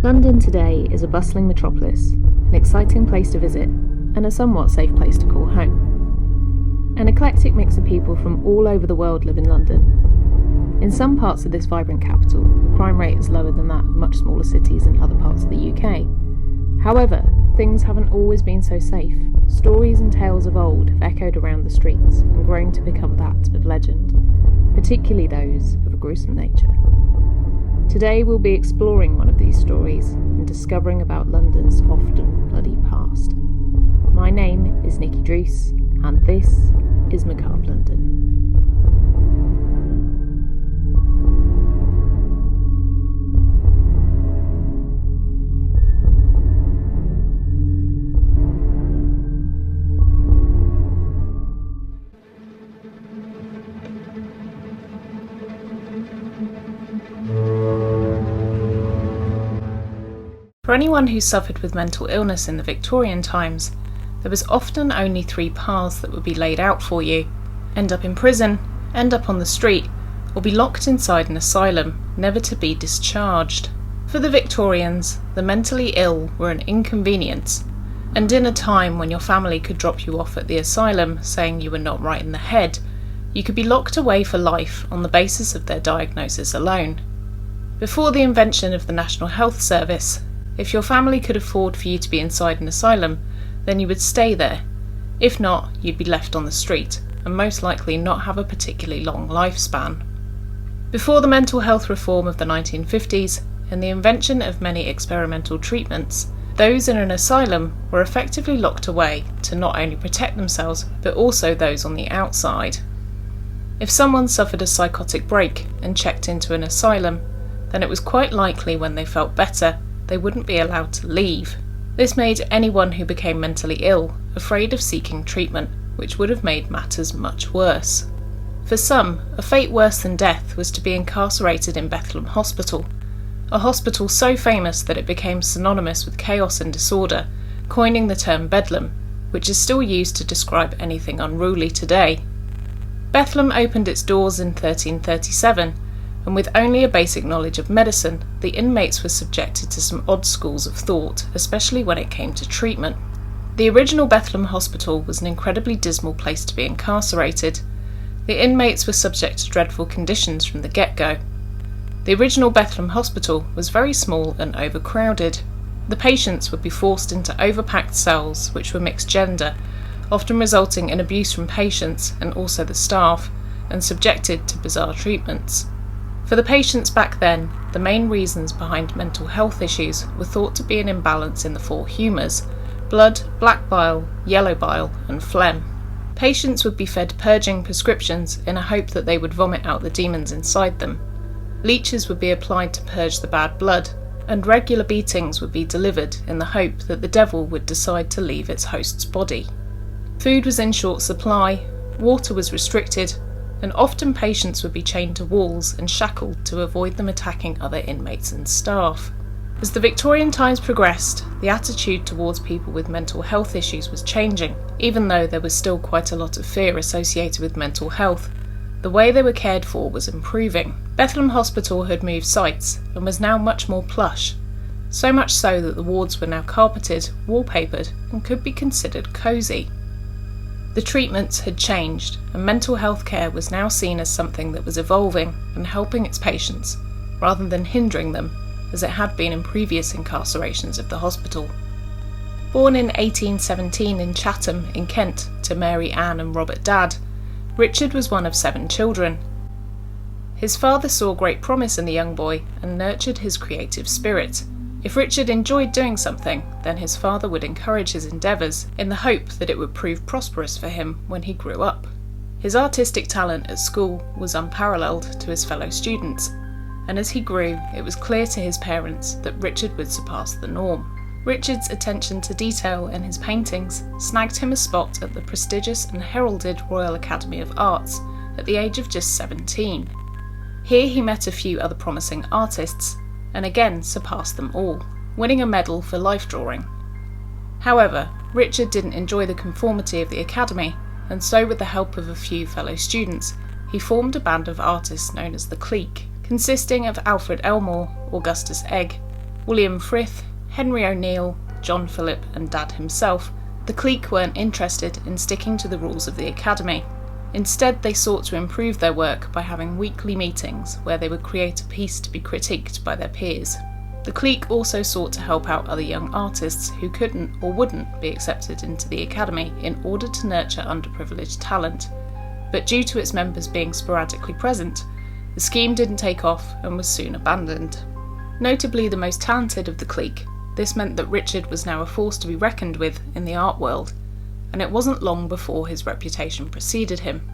London today is a bustling metropolis, an exciting place to visit, and a somewhat safe place to call home. An eclectic mix of people from all over the world live in London. In some parts of this vibrant capital, the crime rate is lower than that of much smaller cities in other parts of the UK. However, things haven't always been so safe. Stories and tales of old have echoed around the streets and grown to become that of legend, particularly those of a gruesome nature. Today we'll be exploring one of these stories and discovering about London's often bloody past. My name is Nikki Druce, and this is Macabre London. For anyone who suffered with mental illness in the Victorian times, there was often only three paths that would be laid out for you: end up in prison, end up on the street, or be locked inside an asylum, never to be discharged. For the Victorians, the mentally ill were an inconvenience, and in a time when your family could drop you off at the asylum saying you were not right in the head, you could be locked away for life on the basis of their diagnosis alone. Before the invention of the National Health Service, if your family could afford for you to be inside an asylum, then you would stay there. If not, you'd be left on the street, and most likely not have a particularly long lifespan. Before the mental health reform of the 1950s and the invention of many experimental treatments, those in an asylum were effectively locked away to not only protect themselves, but also those on the outside. If someone suffered a psychotic break and checked into an asylum, then it was quite likely when they felt better, they wouldn't be allowed to leave. This made anyone who became mentally ill afraid of seeking treatment, which would have made matters much worse. For some, a fate worse than death was to be incarcerated in Bethlehem Hospital, a hospital so famous that it became synonymous with chaos and disorder, coining the term Bedlam, which is still used to describe anything unruly today. Bethlehem opened its doors in 1337, and with only a basic knowledge of medicine, the inmates were subjected to some odd schools of thought, especially when it came to treatment. The original Bethlehem Hospital was an incredibly dismal place to be incarcerated. The inmates were subject to dreadful conditions from the get-go. The original Bethlehem Hospital was very small and overcrowded. The patients would be forced into overpacked cells which were mixed gender, often resulting in abuse from patients and also the staff, and subjected to bizarre treatments. For the patients back then, the main reasons behind mental health issues were thought to be an imbalance in the four humours: blood, black bile, yellow bile, and phlegm. Patients would be fed purging prescriptions in a hope that they would vomit out the demons inside them. Leeches would be applied to purge the bad blood, and regular beatings would be delivered in the hope that the devil would decide to leave its host's body. Food was in short supply, water was restricted, and often patients would be chained to walls and shackled to avoid them attacking other inmates and staff. As the Victorian times progressed, the attitude towards people with mental health issues was changing. Even though there was still quite a lot of fear associated with mental health, the way they were cared for was improving. Bethlehem Hospital had moved sites and was now much more plush, so much so that the wards were now carpeted, wallpapered, and could be considered cosy. The treatments had changed, and mental health care was now seen as something that was evolving and helping its patients, rather than hindering them, as it had been in previous incarcerations of the hospital. Born in 1817 in Chatham, in Kent, to Mary Ann and Robert Dadd, Richard was one of 7 children. His father saw great promise in the young boy and nurtured his creative spirit. If Richard enjoyed doing something, then his father would encourage his endeavours in the hope that it would prove prosperous for him when he grew up. His artistic talent at school was unparalleled to his fellow students, and as he grew, it was clear to his parents that Richard would surpass the norm. Richard's attention to detail and his paintings snagged him a spot at the prestigious and heralded Royal Academy of Arts at the age of just 17. Here he met a few other promising artists, and again surpassed them all, winning a medal for life drawing. However, Richard didn't enjoy the conformity of the academy, and so with the help of a few fellow students, he formed a band of artists known as the Clique, consisting of Alfred Elmore, Augustus Egg, William Frith, Henry O'Neill, John Phillip and Dad himself, the clique weren't interested in sticking to the rules of the academy. Instead, they sought to improve their work by having weekly meetings where they would create a piece to be critiqued by their peers. The clique also sought to help out other young artists who couldn't or wouldn't be accepted into the academy in order to nurture underprivileged talent. But due to its members being sporadically present, the scheme didn't take off and was soon abandoned. Notably the most talented of the clique, this meant that Richard was now a force to be reckoned with in the art world, and it wasn't long before his reputation preceded him.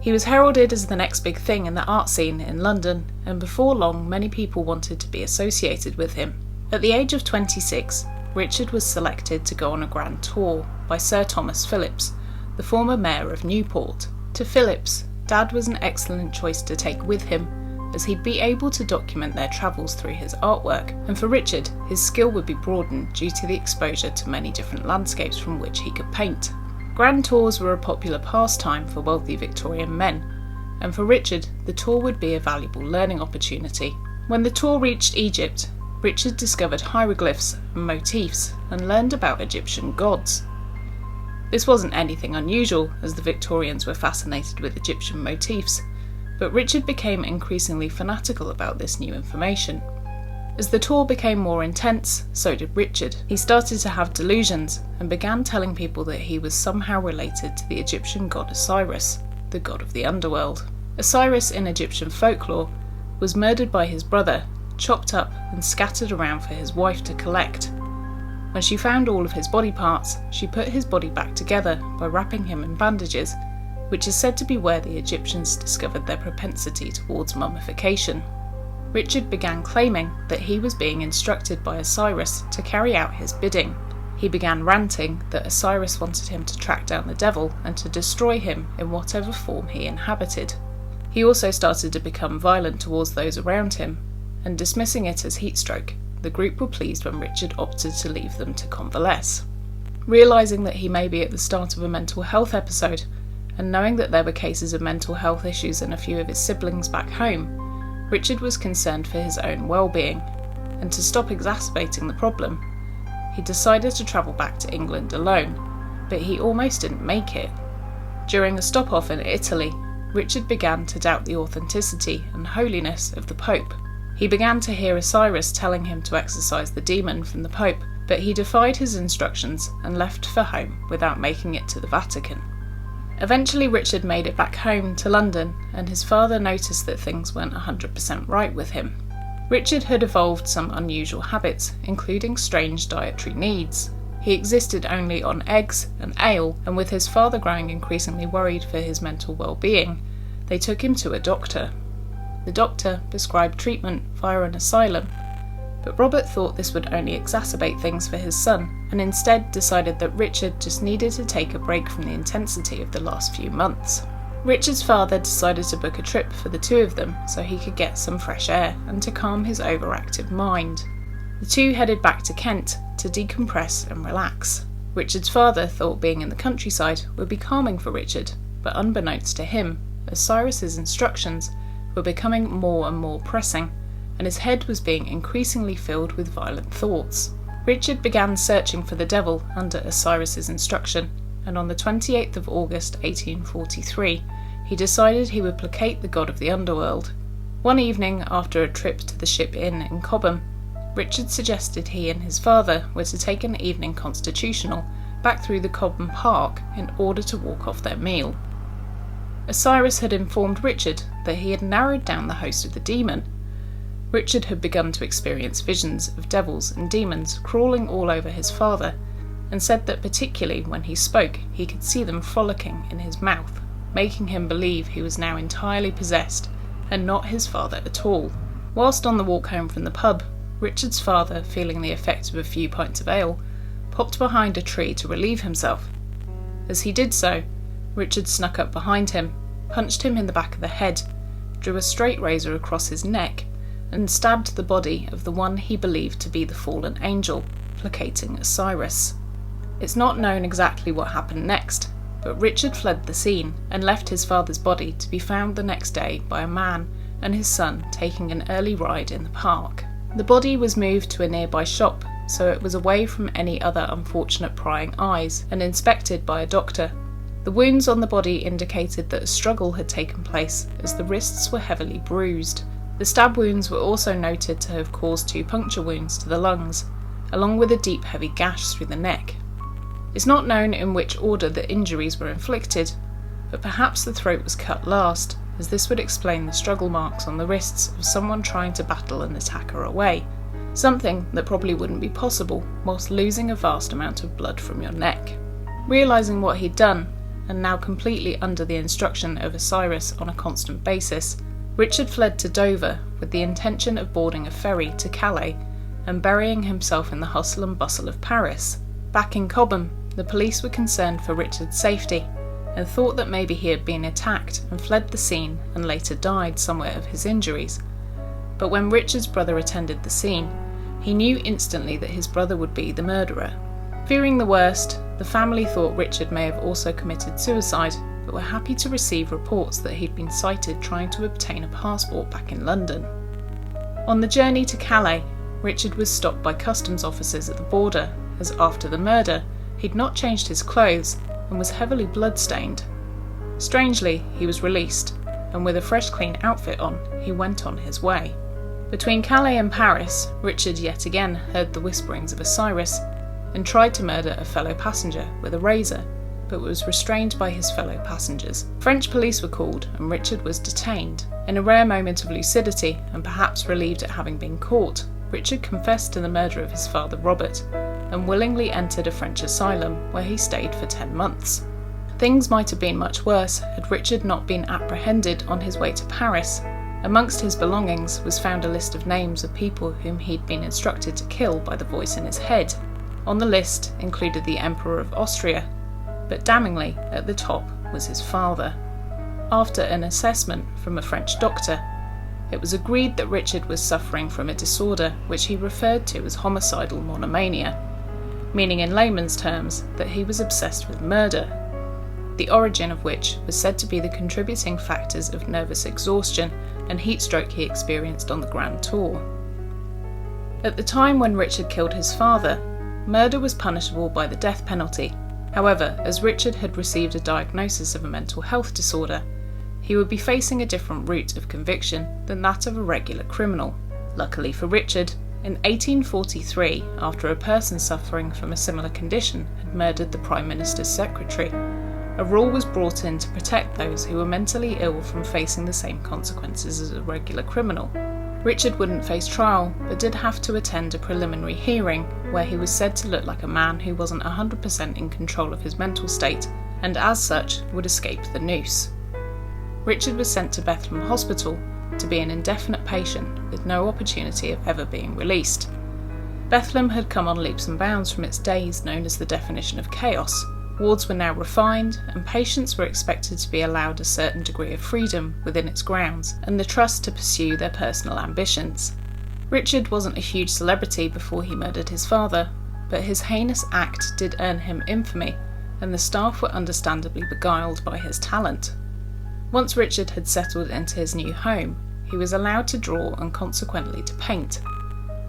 He was heralded as the next big thing in the art scene in London, and before long many people wanted to be associated with him. At the age of 26, Richard was selected to go on a grand tour by Sir Thomas Phillips, the former mayor of Newport. To Phillips, Dad was an excellent choice to take with him, as he'd be able to document their travels through his artwork, and for Richard, his skill would be broadened due to the exposure to many different landscapes from which he could paint. Grand tours were a popular pastime for wealthy Victorian men, and for Richard, the tour would be a valuable learning opportunity. When the tour reached Egypt, Richard discovered hieroglyphs and motifs and learned about Egyptian gods. This wasn't anything unusual, as the Victorians were fascinated with Egyptian motifs, but Richard became increasingly fanatical about this new information. As the tour became more intense, so did Richard. He started to have delusions and began telling people that he was somehow related to the Egyptian god Osiris, the god of the underworld. Osiris in Egyptian folklore was murdered by his brother, chopped up and scattered around for his wife to collect. When she found all of his body parts, she put his body back together by wrapping him in bandages, which is said to be where the Egyptians discovered their propensity towards mummification. Richard began claiming that he was being instructed by Osiris to carry out his bidding. He began ranting that Osiris wanted him to track down the devil and to destroy him in whatever form he inhabited. He also started to become violent towards those around him, and dismissing it as heatstroke, the group were pleased when Richard opted to leave them to convalesce. Realising that he may be at the start of a mental health episode, and knowing that there were cases of mental health issues in a few of his siblings back home, Richard was concerned for his own well-being, and to stop exacerbating the problem, he decided to travel back to England alone, but he almost didn't make it. During a stop-off in Italy, Richard began to doubt the authenticity and holiness of the Pope. He began to hear Osiris telling him to exorcise the demon from the Pope, but he defied his instructions and left for home without making it to the Vatican. Eventually Richard made it back home to London, and his father noticed that things weren't 100% right with him. Richard had evolved some unusual habits, including strange dietary needs. He existed only on eggs and ale, and with his father growing increasingly worried for his mental well-being, they took him to a doctor. The doctor prescribed treatment via an asylum, but Robert thought this would only exacerbate things for his son, and instead decided that Richard just needed to take a break from the intensity of the last few months. Richard's father decided to book a trip for the two of them so he could get some fresh air and to calm his overactive mind. The two headed back to Kent to decompress and relax. Richard's father thought being in the countryside would be calming for Richard, but unbeknownst to him, Osiris's instructions were becoming more and more pressing, and his head was being increasingly filled with violent thoughts. Richard began searching for the devil under Osiris's instruction, and on the 28th of August 1843, he decided he would placate the god of the underworld. One evening, after a trip to the Ship Inn in Cobham, Richard suggested he and his father were to take an evening constitutional back through the Cobham Park in order to walk off their meal. Osiris had informed Richard that he had narrowed down the host of the demon. Richard had begun to experience visions of devils and demons crawling all over his father, and said that particularly when he spoke he could see them frolicking in his mouth, making him believe he was now entirely possessed and not his father at all. Whilst on the walk home from the pub, Richard's father, feeling the effect of a few pints of ale, popped behind a tree to relieve himself. As he did so, Richard snuck up behind him, punched him in the back of the head, drew a straight razor across his neck, and stabbed the body of the one he believed to be the fallen angel, placating Osiris. It's not known exactly what happened next, but Richard fled the scene and left his father's body to be found the next day by a man and his son taking an early ride in the park. The body was moved to a nearby shop, so it was away from any other unfortunate prying eyes, and inspected by a doctor. The wounds on the body indicated that a struggle had taken place, as the wrists were heavily bruised. The stab wounds were also noted to have caused 2 puncture wounds to the lungs, along with a deep heavy gash through the neck. It's not known in which order the injuries were inflicted, but perhaps the throat was cut last, as this would explain the struggle marks on the wrists of someone trying to battle an attacker away, something that probably wouldn't be possible whilst losing a vast amount of blood from your neck. Realising what he'd done, and now completely under the instruction of Osiris on a constant basis, Richard fled to Dover with the intention of boarding a ferry to Calais and burying himself in the hustle and bustle of Paris. Back in Cobham, the police were concerned for Richard's safety and thought that maybe he had been attacked and fled the scene and later died somewhere of his injuries. But when Richard's brother attended the scene, he knew instantly that his brother would be the murderer. Fearing the worst, the family thought Richard may have also committed suicide, but were happy to receive reports that he'd been sighted trying to obtain a passport back in London. On the journey to Calais, Richard was stopped by customs officers at the border, as after the murder, he'd not changed his clothes and was heavily blood-stained. Strangely, he was released, and with a fresh clean outfit on, he went on his way. Between Calais and Paris, Richard yet again heard the whisperings of Osiris and tried to murder a fellow passenger with a razor, but was restrained by his fellow passengers. French police were called and Richard was detained. In a rare moment of lucidity, and perhaps relieved at having been caught, Richard confessed to the murder of his father Robert, and willingly entered a French asylum where he stayed for 10 months. Things might have been much worse had Richard not been apprehended on his way to Paris. Amongst his belongings was found a list of names of people whom he'd been instructed to kill by the voice in his head. On the list included the Emperor of Austria, but damningly, at the top was his father. After an assessment from a French doctor, it was agreed that Richard was suffering from a disorder which he referred to as homicidal monomania, meaning in layman's terms that he was obsessed with murder, the origin of which was said to be the contributing factors of nervous exhaustion and heatstroke he experienced on the Grand Tour. At the time when Richard killed his father, murder was punishable by the death penalty. However, as Richard had received a diagnosis of a mental health disorder, he would be facing a different route of conviction than that of a regular criminal. Luckily for Richard, in 1843, after a person suffering from a similar condition had murdered the Prime Minister's secretary, a rule was brought in to protect those who were mentally ill from facing the same consequences as a regular criminal. Richard wouldn't face trial, but did have to attend a preliminary hearing where he was said to look like a man who wasn't 100% in control of his mental state, and as such would escape the noose. Richard was sent to Bethlehem Hospital to be an indefinite patient with no opportunity of ever being released. Bethlehem had come on leaps and bounds from its days known as the definition of chaos. Wards were now refined, and patients were expected to be allowed a certain degree of freedom within its grounds and the trust to pursue their personal ambitions. Richard wasn't a huge celebrity before he murdered his father, but his heinous act did earn him infamy, and the staff were understandably beguiled by his talent. Once Richard had settled into his new home, he was allowed to draw and consequently to paint,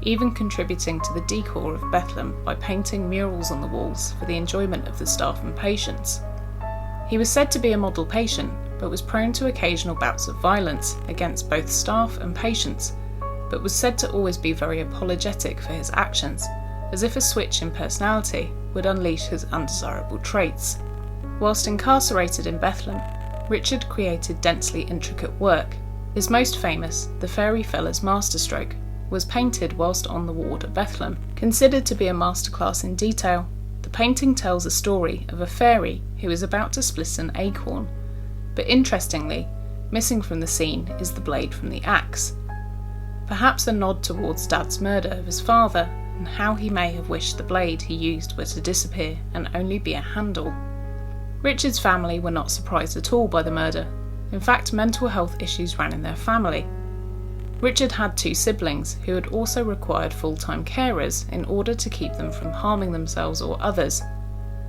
even contributing to the decor of Bethlehem by painting murals on the walls for the enjoyment of the staff and patients. He was said to be a model patient, but was prone to occasional bouts of violence against both staff and patients, but was said to always be very apologetic for his actions, as if a switch in personality would unleash his undesirable traits. Whilst incarcerated in Bethlehem, Richard created densely intricate work. His most famous, The Fairy Feller's Masterstroke, was painted whilst on the ward at Bethlehem. Considered to be a masterclass in detail, the painting tells a story of a fairy who is about to split an acorn, but interestingly, missing from the scene is the blade from the axe. Perhaps a nod towards Dad's murder of his father and how he may have wished the blade he used were to disappear and only be a handle. Richard's family were not surprised at all by the murder. In fact, mental health issues ran in their family. Richard had 2 siblings who had also required full-time carers in order to keep them from harming themselves or others.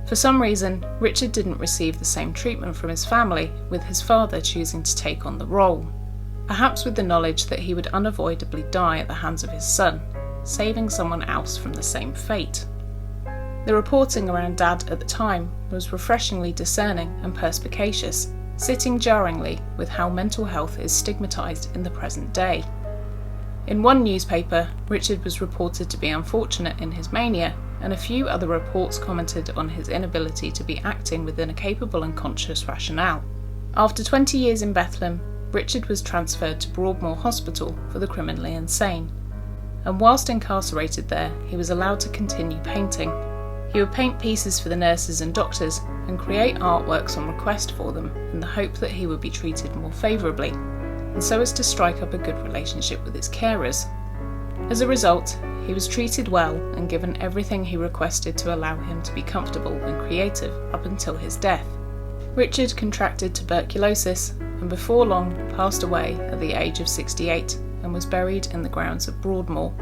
For some reason, Richard didn't receive the same treatment from his family, with his father choosing to take on the role. perhaps with the knowledge that he would unavoidably die at the hands of his son, saving someone else from the same fate. The reporting around Dad at the time was refreshingly discerning and perspicacious, sitting jarringly with how mental health is stigmatised in the present day. In one newspaper, Richard was reported to be unfortunate in his mania, and a few other reports commented on his inability to be acting within a capable and conscious rationale. After 20 years in Bethlehem, Richard was transferred to Broadmoor Hospital for the criminally insane, and whilst incarcerated there, he was allowed to continue painting. He would paint pieces for the nurses and doctors and create artworks on request for them in the hope that he would be treated more favourably, and so as to strike up a good relationship with his carers. As a result, he was treated well and given everything he requested to allow him to be comfortable and creative up until his death. Richard contracted tuberculosis and before long passed away at the age of 68 and was buried in the grounds of Broadmoor.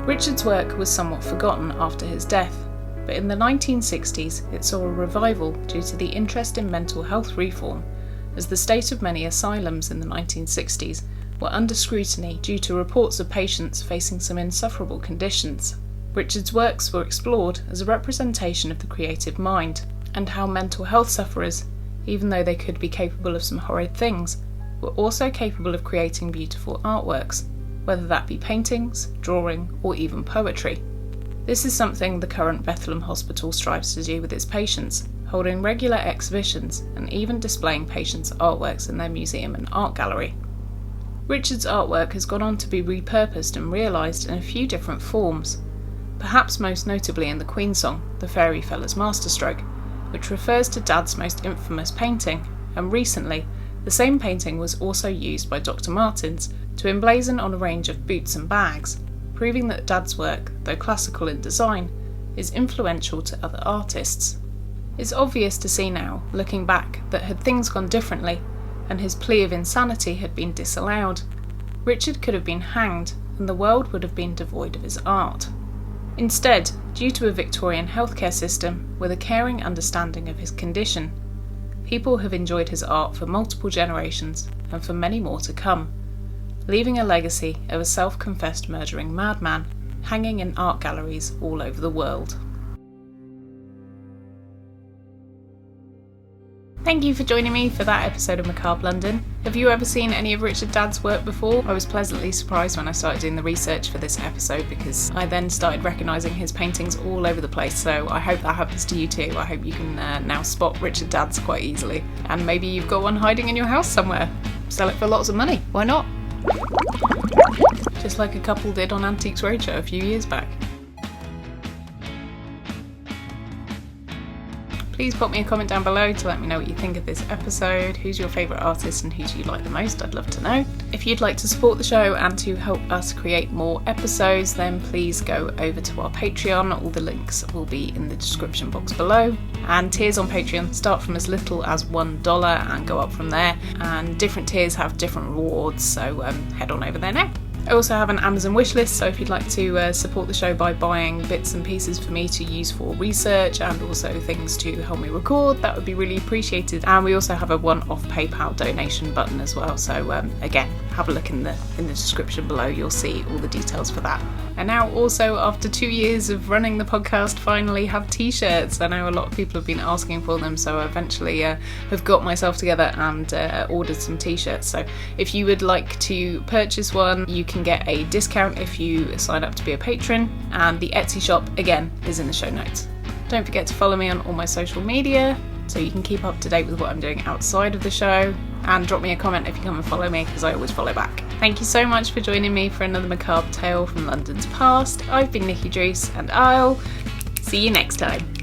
Richard's work was somewhat forgotten after his death, but in the 1960s it saw a revival due to the interest in mental health reform, as the state of many asylums in the 1960s were under scrutiny due to reports of patients facing some insufferable conditions. Richard's works were explored as a representation of the creative mind, and how mental health sufferers, even though they could be capable of some horrid things, were also capable of creating beautiful artworks, whether that be paintings, drawing, or even poetry. This is something the current Bethlehem Hospital strives to do with its patients, holding regular exhibitions and even displaying patients' artworks in their museum and art gallery. Richard's artwork has gone on to be repurposed and realised in a few different forms, perhaps most notably in the Queen song, The Fairy Fella's Masterstroke, which refers to Dad's most infamous painting, and recently, the same painting was also used by Dr. Martens to emblazon on a range of boots and bags, proving that Dad's work, though classical in design, is influential to other artists. It's obvious to see now, looking back, that had things gone differently, and his plea of insanity had been disallowed, Richard could have been hanged, and the world would have been devoid of his art. Instead, due to a Victorian healthcare system with a caring understanding of his condition, people have enjoyed his art for multiple generations and for many more to come, leaving a legacy of a self-confessed murdering madman hanging in art galleries all over the world. Thank you for joining me for that episode of Macabre London. Have you ever seen any of Richard Dad's work before? I was pleasantly surprised when I started doing the research for this episode, because I then started recognising his paintings all over the place, so I hope that happens to you too. I hope you can now spot Richard Dad's quite easily. And maybe you've got one hiding in your house somewhere. Sell it for lots of money. Why not? Just like a couple did on Antiques Roadshow a few years back. Please pop me a comment down below to let me know what you think of this episode, who's your favourite artist and who do you like the most. I'd love to know. If you'd like to support the show and to help us create more episodes, then please go over to our Patreon. All the links will be in the description box below. And tiers on Patreon start from as little as $1 and go up from there. And different tiers have different rewards, so head on over there now. I also have an Amazon wishlist, so if you'd like to support the show by buying bits and pieces for me to use for research and also things to help me record, that would be really appreciated. And we also have a one-off PayPal donation button as well, so again, have a look in the description below, you'll see all the details for that. And now also, after 2 years of running the podcast, finally have t-shirts. I know a lot of people have been asking for them, so I eventually have got myself together and ordered some t-shirts. So if you would like to purchase one, you can get a discount if you sign up to be a patron, and the Etsy shop again is in the show notes. Don't forget to follow me on all my social media so you can keep up to date with what I'm doing outside of the show, and drop me a comment if you come and follow me, because I always follow back. Thank you so much for joining me for another macabre tale from London's past. I've been Nikki Druce, and I'll see you next time.